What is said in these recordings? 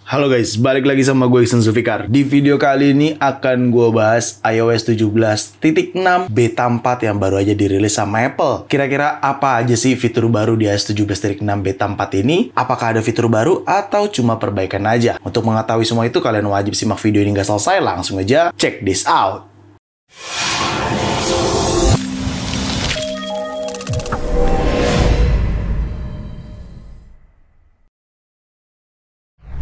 Halo guys, balik lagi sama gue Iksan Zulfikar. Di video kali ini akan gue bahas iOS 17.6 beta 4 yang baru aja dirilis sama Apple. Kira-kira apa aja sih fitur baru di iOS 17.6 beta 4 ini? Apakah ada fitur baru atau cuma perbaikan aja? Untuk mengetahui semua itu, kalian wajib simak video ini nggak selesai. Langsung aja check this out.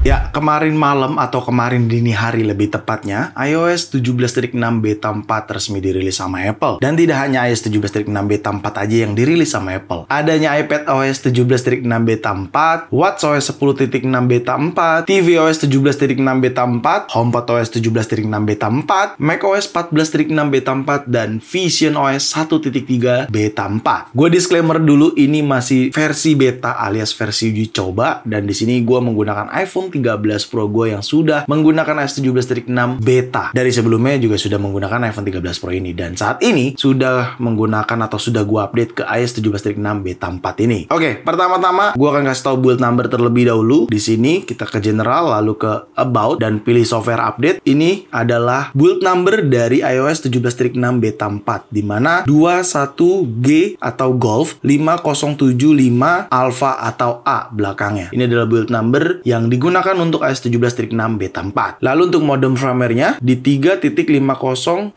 Ya, kemarin malam atau kemarin dini hari lebih tepatnya, iOS 17.6 beta 4 resmi dirilis sama Apple. Dan tidak hanya iOS 17.6 beta 4 aja yang dirilis sama Apple. Adanya iPadOS 17.6 beta 4, watchOS 10.6 beta 4, tvOS 17.6 beta 4, HomePodOS 17.6 beta 4, macOS 14.6 beta 4, dan visionOS 1.3 beta 4. Gue disclaimer dulu, ini masih versi beta alias versi uji coba, dan di sini gue menggunakan iPhone 13 Pro gue yang sudah menggunakan iOS 17.6 beta. Dari sebelumnya juga sudah menggunakan iPhone 13 Pro ini, dan saat ini sudah menggunakan atau sudah gue update ke iOS 17.6 beta 4 ini. Oke, pertama-tama gue akan kasih tahu build number terlebih dahulu. Di sini kita ke general, lalu ke about, dan pilih software update. Ini adalah build number dari iOS 17.6 beta 4, dimana 21G atau Golf 5075 Alpha atau A belakangnya. Ini adalah build number yang digunakan untuk iOS 17.6 beta 4. Lalu untuk modem firmware-nya di 3.50.04,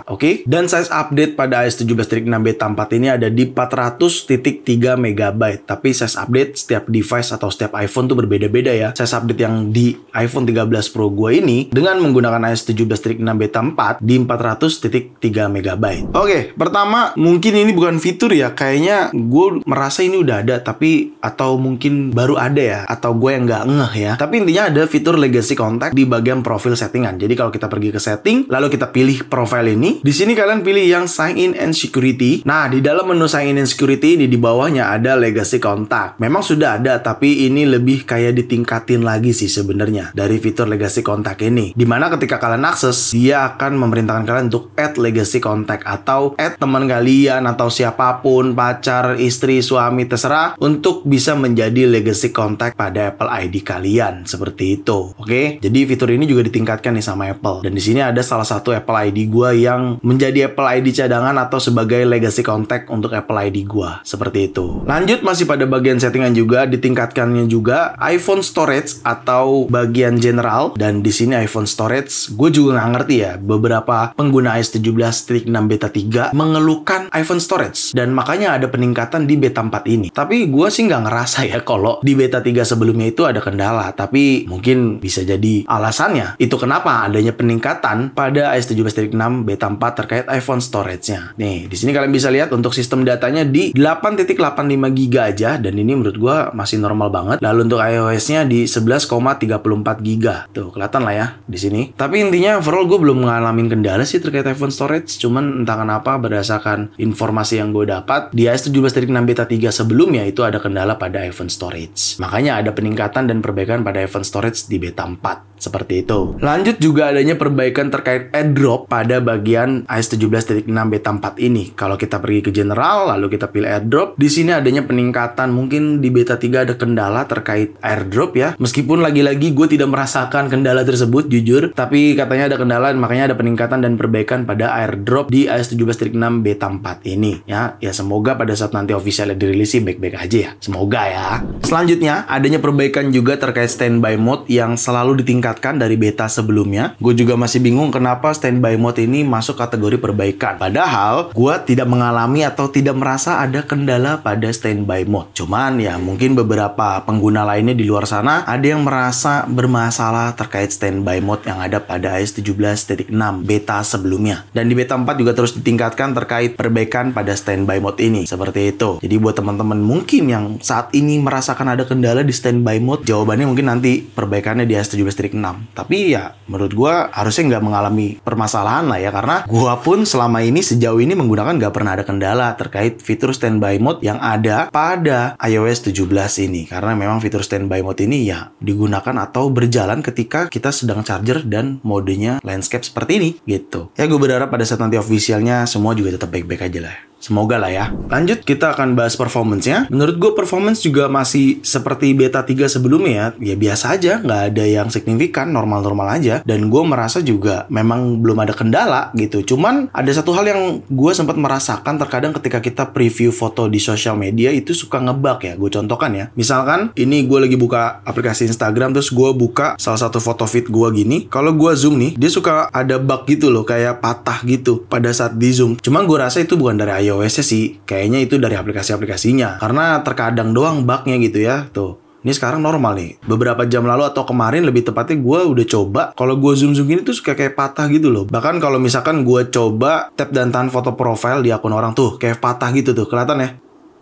oke? Dan size update pada iOS 17.6 beta 4 ini ada di 400.3 MB. Tapi size update setiap device atau setiap iPhone tuh berbeda-beda ya. Size update yang di iPhone 13 Pro gue ini dengan menggunakan iOS 17.6 beta 4 di 400.3 MB. Oke, pertama mungkin ini bukan fitur ya. Kayaknya gue merasa ini udah ada, tapi atau mungkin baru ada ya, atau gue yang nggak ngeh ya. Tapi intinya ada fitur legacy contact di bagian profil settingan. Jadi kalau kita pergi ke setting, lalu kita pilih profile ini. Di sini kalian pilih yang sign in and security. Nah, di dalam menu sign in and security ini di bawahnya ada legacy contact. Memang sudah ada, tapi ini lebih kayak ditingkatin lagi sih sebenarnya dari fitur legacy contact ini. Dimana ketika kalian akses, dia akan memerintahkan kalian untuk add legacy contact atau add teman kalian atau siapapun, pacar, istri, suami, terserah, untuk bisa menjadi legacy contact pada Apple ID kalian, seperti itu. Oke, jadi fitur ini juga ditingkatkan nih sama Apple. Dan di sini ada salah satu Apple ID gua yang menjadi Apple ID cadangan atau sebagai legacy contact untuk Apple ID gua, seperti itu. Lanjut, masih pada bagian settingan juga, ditingkatkannya juga iPhone storage atau bagian general. Dan di sini iPhone storage, gue juga nggak ngerti ya, beberapa pengguna iOS 17.6 beta 3 mengeluhkan iPhone storage, dan makanya ada peningkatan di beta 4 ini. Tapi gue sih nggak ngerasa ya kalau di beta 3 sebelumnya itu ada kendala, tapi mungkin bisa jadi alasannya itu kenapa adanya peningkatan pada iOS 17.6 beta 4 terkait iPhone storage-nya. Nih, di sini kalian bisa lihat untuk sistem datanya di 8.85 GB aja, dan ini menurut gua masih normal banget. Lalu untuk iOS-nya di 11,34 GB. Tuh, kelihatan lah ya di sini. Tapi intinya overall gue belum ngalamin kendala sih terkait iPhone storage, cuman entah kenapa berdasarkan informasi yang gue dapat di iOS 17.6 beta 3 sebelumnya itu ada kendala pada iPhone storage. Makanya ada peningkatan dan perbaikan pada iPhone storage di beta 4. Seperti itu. Lanjut juga adanya perbaikan terkait AirDrop pada bagian iOS 17.6 beta 4 ini. Kalau kita pergi ke general, lalu kita pilih AirDrop, di sini adanya peningkatan. Mungkin di beta 3 ada kendala terkait AirDrop ya. Meskipun lagi-lagi gue tidak merasakan kendala tersebut jujur, tapi katanya ada kendala, makanya ada peningkatan dan perbaikan pada AirDrop di iOS 17.6 beta 4 ini. Ya semoga pada saat nanti officialnya dirilis sih baik-baik aja ya. Semoga ya. Selanjutnya adanya perbaikan juga terkait standby mode yang selalu ditingkatkan dari beta sebelumnya. Gue juga masih bingung kenapa standby mode ini masuk kategori perbaikan. Padahal gue tidak mengalami atau tidak merasa ada kendala pada standby mode. Cuman ya mungkin beberapa pengguna lainnya di luar sana ada yang merasa bermasalah terkait standby mode yang ada pada iOS 17.6 beta sebelumnya. Dan di beta 4 juga terus ditingkatkan terkait perbaikan pada standby mode ini. Seperti itu. Jadi buat teman-teman mungkin yang saat ini merasakan ada kendala di standby mode, jawabannya mungkin nanti perbaikannya di iOS 17.6. Tapi ya menurut gue harusnya nggak mengalami permasalahan lah ya, karena gue pun selama ini sejauh ini menggunakan nggak pernah ada kendala terkait fitur standby mode yang ada pada iOS 17 ini. Karena memang fitur standby mode ini ya digunakan atau berjalan ketika kita sedang charger dan modenya landscape seperti ini gitu. Ya gue berharap pada saat nanti officialnya semua juga tetap baik-baik aja lah. Semoga lah ya. Lanjut, kita akan bahas performance-nya. Menurut gue performance juga masih seperti beta 3 sebelumnya ya. Ya biasa aja, nggak ada yang signifikan, normal-normal aja. Dan gue merasa juga memang belum ada kendala gitu. Cuman ada satu hal yang gue sempat merasakan terkadang ketika kita preview foto di sosial media itu suka ngebug ya. Gue contohkan ya. Misalkan ini gue lagi buka aplikasi Instagram, terus gue buka salah satu foto feed gue gini. Kalau gue zoom nih, dia suka ada bug gitu loh, kayak patah gitu pada saat di zoom. Cuman gue rasa itu bukan dari iOS-nya sih, kayaknya itu dari aplikasi-aplikasinya. Karena terkadang doang bugnya gitu ya. Tuh, ini sekarang normal nih. Beberapa jam lalu atau kemarin lebih tepatnya gue udah coba. Kalau gue zoom-zoom gini tuh suka kayak patah gitu loh. Bahkan kalau misalkan gue coba tap dan tahan foto profile di akun orang tuh kayak patah gitu tuh, kelihatan ya?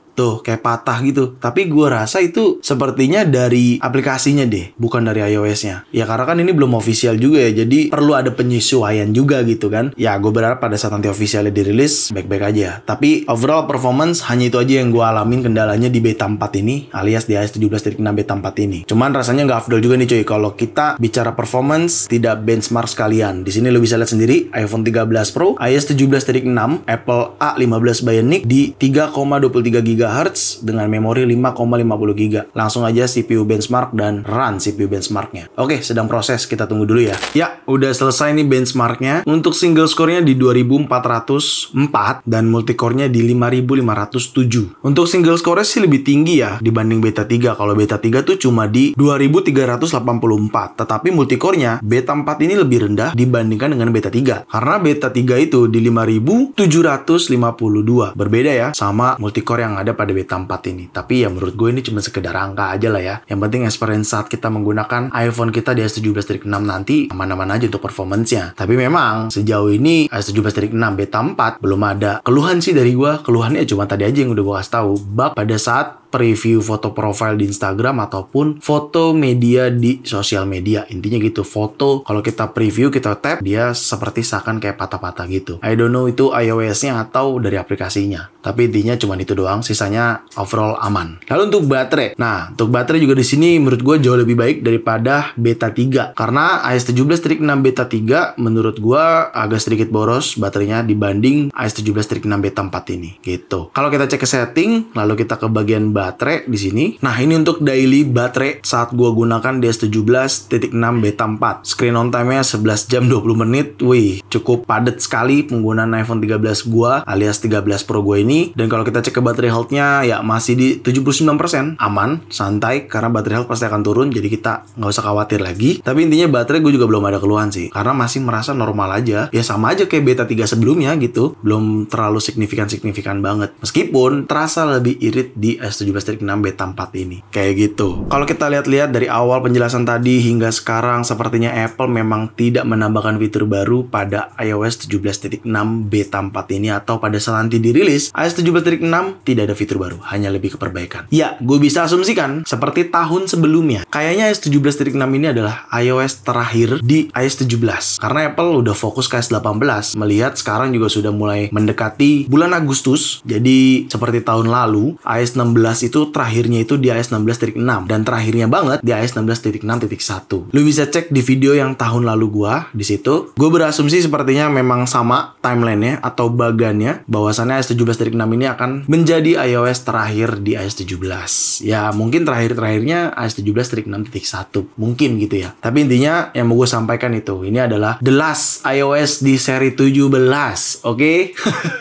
Tuh, kayak patah gitu. Tapi gue rasa itu sepertinya dari aplikasinya deh, bukan dari iOS-nya. Ya karena kan ini belum official juga ya, jadi perlu ada penyesuaian juga gitu kan. Ya gue berharap pada saat nanti officialnya dirilis, baik-baik aja. Tapi overall performance hanya itu aja yang gue alamin kendalanya di beta 4 ini, alias di iOS 17.6 beta 4 ini. Cuman rasanya nggak afdol juga nih cuy, kalau kita bicara performance, tidak benchmark sekalian. Di sini lo bisa lihat sendiri, iPhone 13 Pro, iOS 17.6, Apple A15 Bionic di 3,23 GHz dengan memori 5,50 GB. Langsung aja CPU benchmark dan run CPU benchmarknya. Oke, sedang proses, kita tunggu dulu ya. Ya, udah selesai nih benchmarknya. Untuk single score-nya di 2404 dan multicore-nya di 5507. Untuk single score-nya sih lebih tinggi ya dibanding beta 3. Kalau beta 3 tuh cuma di 2384. Tetapi multicore-nya beta 4 ini lebih rendah dibandingkan dengan beta 3. Karena beta 3 itu di 5752. Berbeda ya sama multicore yang ada pada beta 4 ini. Tapi ya menurut gue ini cuma sekedar angka aja lah ya. Yang penting experience saat kita menggunakan iPhone kita di iOS 17.6 nanti aman-aman aja untuk performance-nya. Tapi memang sejauh ini iOS 17.6 beta 4 belum ada keluhan sih dari gue. Keluhannya cuma tadi aja yang udah gue kasih tahu. Bug pada saat preview foto profile di Instagram ataupun foto media di sosial media. Intinya gitu, foto kalau kita preview, kita tap, dia seperti seakan kayak patah-patah gitu. I don't know itu iOS-nya atau dari aplikasinya. Tapi intinya cuma itu doang, sisanya overall aman. Lalu untuk baterai. Nah, untuk baterai juga di sini menurut gue jauh lebih baik daripada beta 3. Karena iOS 17.6 beta 3 menurut gue agak sedikit boros baterainya dibanding iOS 17.6 beta 4 ini gitu. Kalau kita cek ke setting, lalu kita ke bagian baterai di sini. Nah, ini untuk daily baterai saat gua gunakan di iOS 17.6 beta 4. Screen on time-nya 11 jam 20 menit. Wih, cukup padat sekali penggunaan iPhone 13 gua alias 13 Pro gua ini. Dan kalau kita cek ke baterai health-nya ya masih di 79%. Aman, santai karena baterai health pasti akan turun, jadi kita nggak usah khawatir lagi. Tapi intinya baterai gue juga belum ada keluhan sih. Karena masih merasa normal aja. Ya sama aja kayak beta 3 sebelumnya gitu. Belum terlalu signifikan banget. Meskipun terasa lebih irit di iOS 17.6 beta 4 ini. Kayak gitu. Kalau kita lihat-lihat dari awal penjelasan tadi hingga sekarang, sepertinya Apple memang tidak menambahkan fitur baru pada iOS 17.6 beta 4 ini, atau pada saat nanti dirilis iOS 17.6 tidak ada fitur baru, hanya lebih ke perbaikan. Ya, gue bisa asumsikan seperti tahun sebelumnya. Kayaknya iOS 17.6 ini adalah iOS terakhir di iOS 17. Karena Apple udah fokus ke iOS 18. Melihat sekarang juga sudah mulai mendekati bulan Agustus. Jadi seperti tahun lalu, iOS 16 itu terakhirnya itu di iOS 16.6 dan terakhirnya banget di iOS 16.6.1. Lu bisa cek di video yang tahun lalu gua di situ. Gue berasumsi sepertinya memang sama timelinenya atau bagannya, bahwasannya iOS 17.6 ini akan menjadi iOS terakhir di iOS 17. Ya mungkin terakhirnya iOS 17.6.1 mungkin gitu ya. Tapi intinya yang mau gue sampaikan itu, ini adalah the last iOS di seri 17, oke?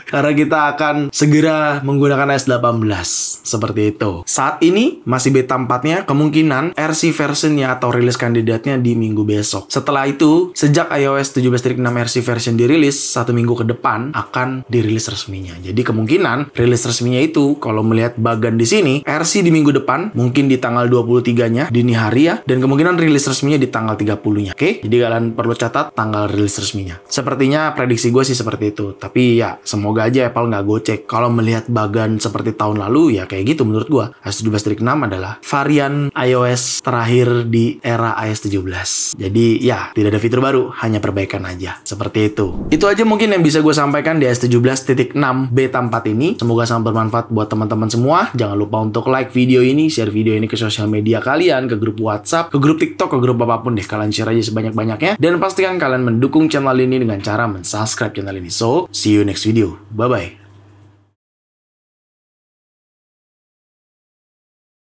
Karena kita akan segera menggunakan iOS 18 seperti itu. Saat ini masih beta 4-nya, kemungkinan RC versionnya atau rilis kandidatnya di minggu besok. Setelah itu, sejak iOS 17.6 RC version dirilis, 1 minggu ke depan akan dirilis resminya. Jadi kemungkinan rilis resminya itu, kalau melihat bagan di sini, RC di minggu depan, mungkin di tanggal 23-nya dini hari ya, dan kemungkinan rilis resminya di tanggal 30-nya. Oke? Jadi kalian perlu catat tanggal rilis resminya. Sepertinya prediksi gue sih seperti itu. Tapi ya, semoga aja Apple nggak gocek. Kalau melihat bagan seperti tahun lalu, ya kayak gitu menurut gue. iOS 17.6 adalah varian iOS terakhir di era iOS 17. Jadi ya, tidak ada fitur baru, hanya perbaikan aja. Seperti itu. Itu aja mungkin yang bisa gue sampaikan di iOS 17.6 beta 4 ini. Semoga sangat bermanfaat buat teman-teman semua. Jangan lupa untuk like video ini, share video ini ke sosial media kalian, ke grup WhatsApp, ke grup TikTok, ke grup apapun deh. Kalian share aja sebanyak-banyaknya. Dan pastikan kalian mendukung channel ini dengan cara mensubscribe channel ini. So, see you next video. Bye-bye.